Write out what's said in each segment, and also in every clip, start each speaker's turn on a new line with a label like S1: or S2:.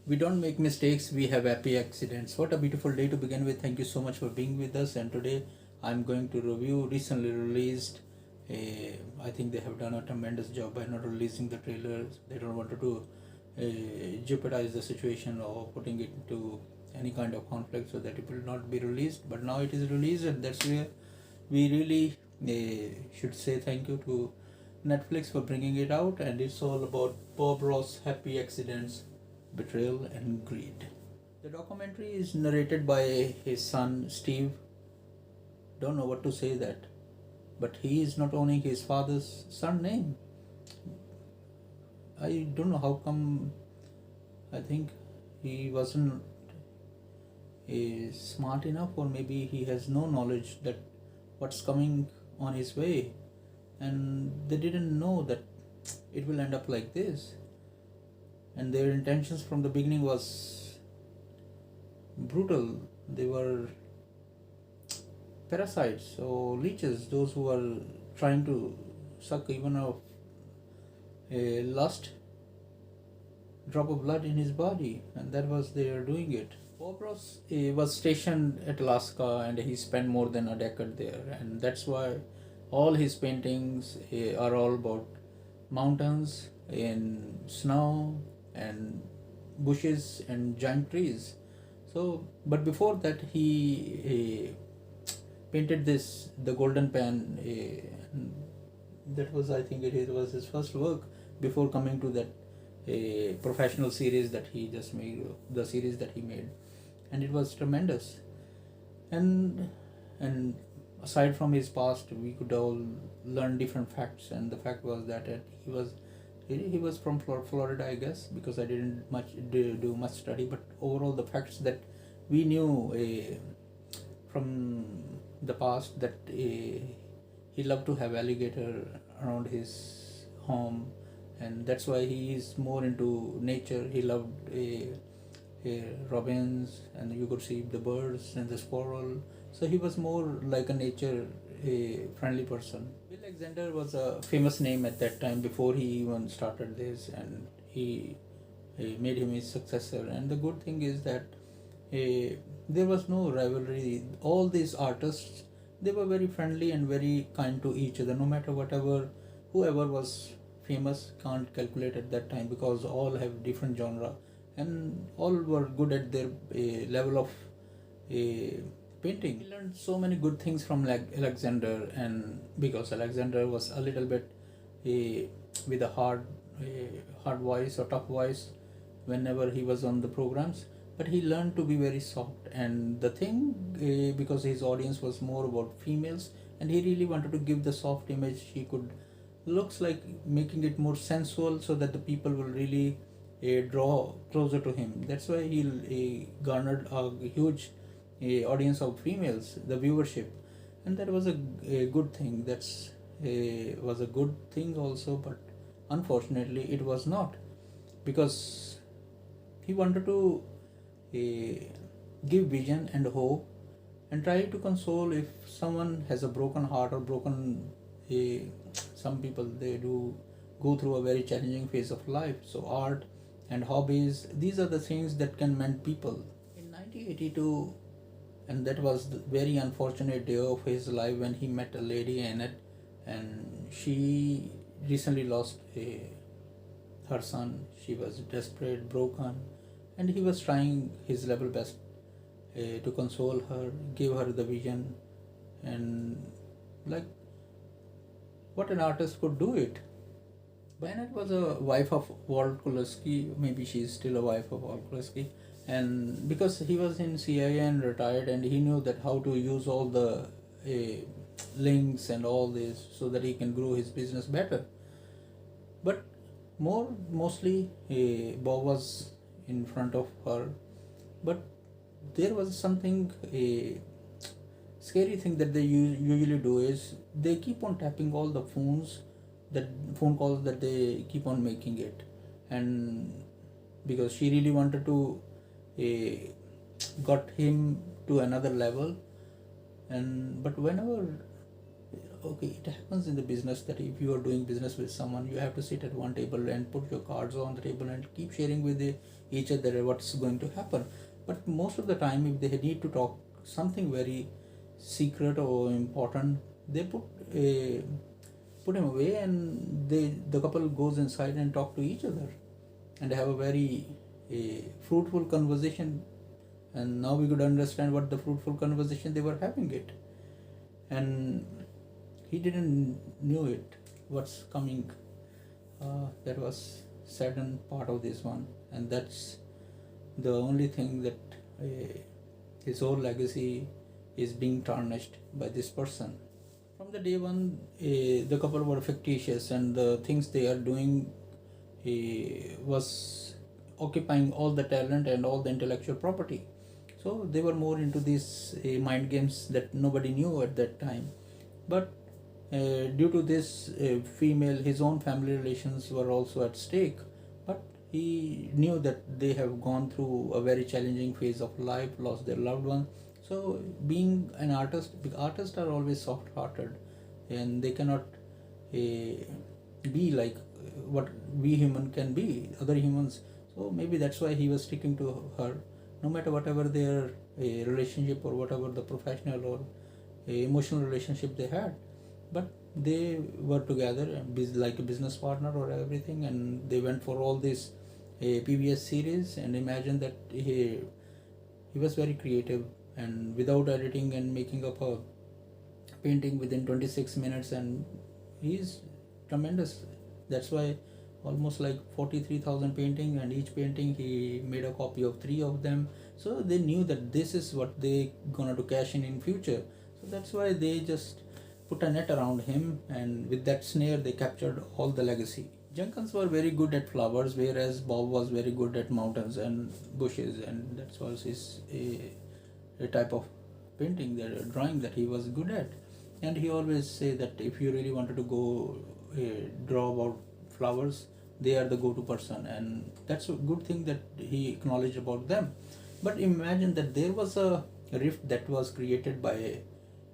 S1: We don't make mistakes, we have happy accidents. What a beautiful day to begin with. Thank you so much for being with us. And today I'm going to review recently released. I think they have done a tremendous job by not releasing the trailers. They don't want to jeopardize the situation or putting it into any kind of conflict so that it will not be released. But now it is released, and that's where we really should say thank you to Netflix for bringing it out. And it's all about Bob Ross' happy accidents, betrayal, and greed. The documentary is narrated by his son Steve. Don't know what to say that, but he is not owning his father's son name. I don't know how come. I think he wasn't smart enough, or maybe he has no knowledge that what's coming on his way, and they didn't know that it will end up like this. And their intentions from the beginning was brutal. They were parasites or leeches, those who are trying to suck even a last drop of blood in his body, and that was they are doing it. Bob Ross was stationed at Alaska, and he spent more than a decade there, and that's why all his paintings are all about mountains and snow and bushes and giant trees. So, but before that, he painted the Golden Pan. That was, I think, it was his first work before coming to that professional series that he just made, the series that he made, and it was tremendous. And aside from his past, we could all learn different facts, and the fact was that he was from Florida, I guess, because I didn't do much study, but overall the facts that we knew from the past, that he loved to have alligator around his home, and that's why he is more into nature. He loved robins, and you could see the birds and the squirrel. So he was more like a nature friendly person. Bill Alexander was a famous name at that time before he even started this, and he made him his successor. And the good thing is that there was no rivalry. All these artists, they were very friendly and very kind to each other, no matter whoever was famous can't calculate at that time, because all have different genre and all were good at their level of painting. We learned so many good things from Alexander, and because Alexander was a little bit with a hard voice or tough voice whenever he was on the programs, but he learned to be very soft. And the thing, because his audience was more about females, and he really wanted to give the soft image, he could looks like making it more sensual so that the people will really draw closer to him. That's why he garnered a huge audience of females, the viewership, and that was a good thing. That's was a good thing also, but unfortunately it was not, because he wanted to give vision and hope and try to console if someone has a broken heart or broken some people, they do go through a very challenging phase of life. So art and hobbies, these are the things that can mend people. In 1982, and that was the very unfortunate day of his life when he met a lady, Annette, and she recently lost her son. She was desperate, broken, and he was trying his level best to console her, give her the vision, and like what an artist could do it. Bennett was a wife of Walt Kulesky. Maybe she's still a wife of Walt Kulesky, and because he was in CIA and retired, and he knew that how to use all the links and all this so that he can grow his business better. But mostly Bob was in front of her, but there was something scary thing that they usually do is they keep on tapping all the phone calls that they keep on making it. And because she really wanted to got him to another level, and but whenever okay, it happens in the business that if you are doing business with someone, you have to sit at one table and put your cards on the table and keep sharing with each other what's going to happen. But most of the time, if they need to talk something very secret or important, they put him away, and the couple goes inside and talk to each other and have a very fruitful conversation. And now we could understand what the fruitful conversation they were having it, and he didn't knew it what's coming. That was saddened part of this one, and that's the only thing that his whole legacy is being tarnished by this person. From the day one, the couple were fictitious, and the things they are doing was occupying all the talent and all the intellectual property. So they were more into these mind games that nobody knew at that time. But due to this female, his own family relations were also at stake. But he knew that they have gone through a very challenging phase of life, lost their loved one. So being an artist, artists are always soft-hearted, and they cannot be like what we human can be, other humans. So maybe that's why he was sticking to her, no matter whatever their relationship or whatever the professional or emotional relationship they had. But they were together like a business partner or everything, and they went for all this PBS series. And imagine that he was very creative, and without editing and making up a painting within 26 minutes, and he's tremendous. That's why almost like 43,000 painting, and each painting he made a copy of 3 of them. So they knew that this is what they gonna to cash in future. So that's why they just put a net around him, and with that snare they captured all the legacy. Jenkins were very good at flowers, whereas Bob was very good at mountains and bushes, and that was his a type of painting, the drawing that he was good at. And he always say that if you really wanted to go draw about flowers, they are the go-to person, and that's a good thing that he acknowledged about them. But imagine that there was a rift that was created by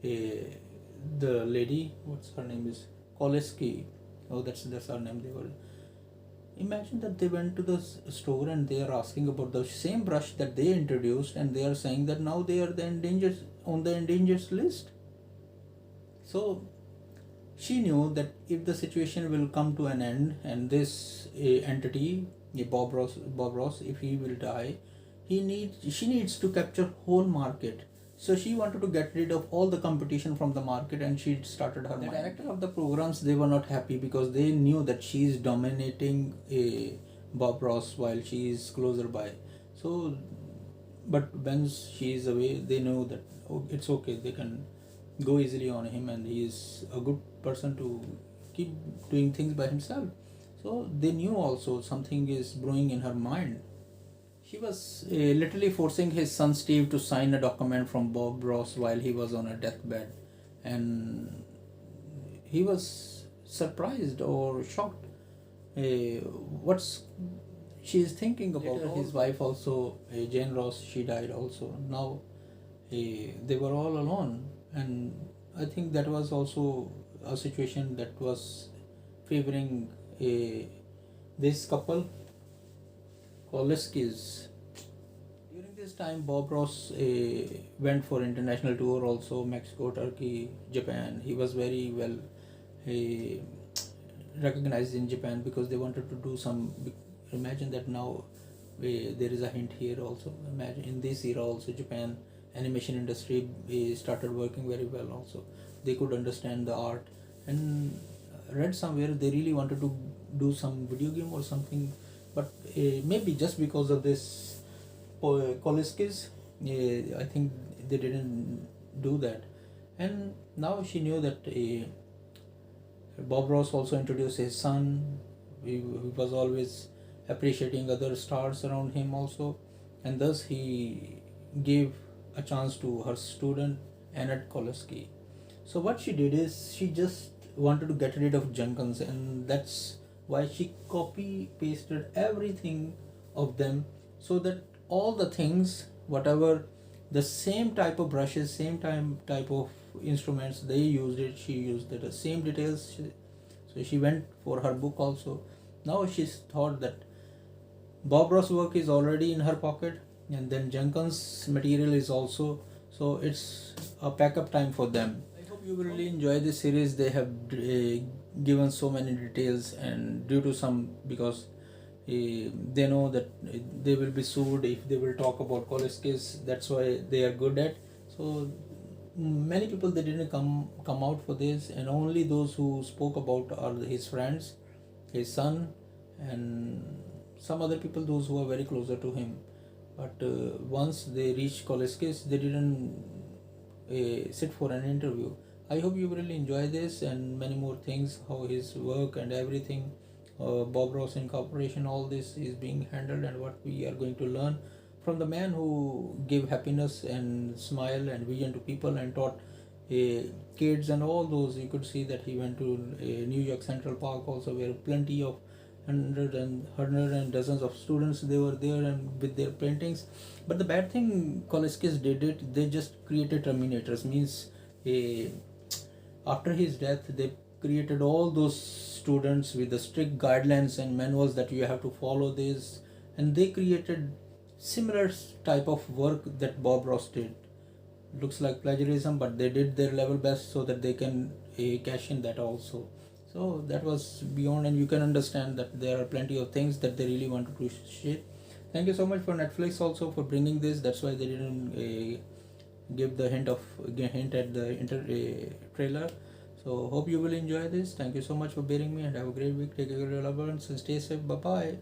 S1: the lady, what's her name is Koleski. Oh, that's her name. They were, imagine that they went to the store and they are asking about the same brush that they introduced, and they are saying that now they are the endangered on the endangered list. So she knew that if the situation will come to an end, and this entity, Bob Ross, if he will die, she needs to capture whole market. So she wanted to get rid of all the competition from the market, and she started her. The director of the programs, they were not happy because they knew that she is dominating Bob Ross while she is closer by. So, but when she is away, they know that it's okay. They can go easily on him, and he is a good person to keep doing things by himself. So they knew also something is brewing in her mind. She was literally forcing his son Steve to sign a document from Bob Ross while he was on a deathbed, and he was surprised or shocked. What's she is thinking about? Later, his wife also, Jane Ross, she died also. Now they were all alone, and I think that was also a situation that was favoring this couple, Koleskis. During this time, Bob Ross went for international tour also, Mexico, Turkey, Japan. He was very well recognized in Japan because they wanted to do some. Imagine that now there is a hint here also. Imagine in this era also, Japan animation industry started working very well also. They could understand the art, and read somewhere they really wanted to do some video game or something, but maybe just because of this Koleskis, I think they didn't do that. And now she knew that Bob Ross also introduced his son. He was always appreciating other stars around him also, and thus he gave a chance to her student Annette Koleski. So what she did is she just wanted to get rid of Jenkins, and that's why she copy pasted everything of them, so that all the things, whatever the same type of brushes, same type of instruments they used it, she used it, the same details. So she went for her book also. Now she thought that Bob Ross work is already in her pocket, and then Jenkins material is also, so it's a backup time for them. I hope you will really enjoy this series. They have given so many details, and due to some, because they know that they will be sued if they will talk about college case, that's why they are good at. So many people, they didn't come out for this, and only those who spoke about are his friends, his son, and some other people, those who are very closer to him. But once they reached college case, they didn't sit for an interview. I hope you really enjoy this and many more things, how his work and everything, Bob Ross Incorporation, all this is being handled, and what we are going to learn from the man who gave happiness and smile and vision to people and taught kids and all those. You could see that he went to New York Central Park also, where plenty of hundred and dozens of students, they were there and with their paintings. But the bad thing college kids did it, they just created terminators, means after his death they created all those students with the strict guidelines and manuals that you have to follow this, and they created similar type of work that Bob Ross did. Looks like plagiarism, but they did their level best so that they can cash in that also. So that was beyond, and you can understand that there are plenty of things that they really wanted to share. Thank you so much for Netflix also for bringing this. That's why they didn't give the hint at the trailer. So hope you will enjoy this. Thank you so much for bearing me, and have a great week. Take care of your loved ones and stay safe. Bye bye.